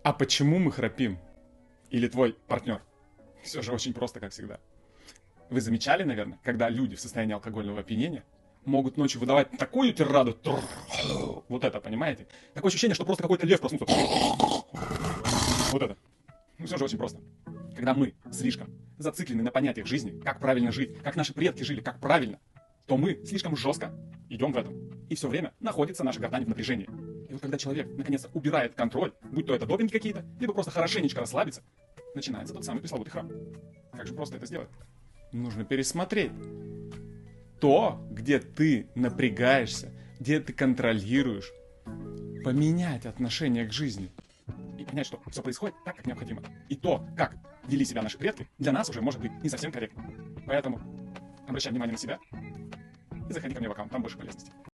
А почему мы храпим? Или твой партнер? Все же очень просто, как всегда. Вы замечали, наверное, когда люди в состоянии алкогольного опьянения могут ночью выдавать такую тираду, вот это, понимаете? Такое ощущение, что просто какой-то лев проснулся. Вот это. Ну все же очень просто. Когда мы слишком зациклены на понятиях жизни, как правильно жить, как наши предки жили, как правильно, то мы слишком жестко идем в этом. И все время находится наша гортань в напряжении. И вот когда человек наконец-то убирает контроль, будь то это допинги какие-то, либо просто хорошенечко расслабиться, начинается тот самый пресловутый храп. Как же просто это сделать? Нужно пересмотреть то, где ты напрягаешься, где ты контролируешь, поменять отношение к жизни и понять, что все происходит так, как необходимо. И то, как вели себя наши предки, для нас уже может быть не совсем корректно. Поэтому обращай внимание на себя и заходи ко мне в аккаунт, там больше полезности.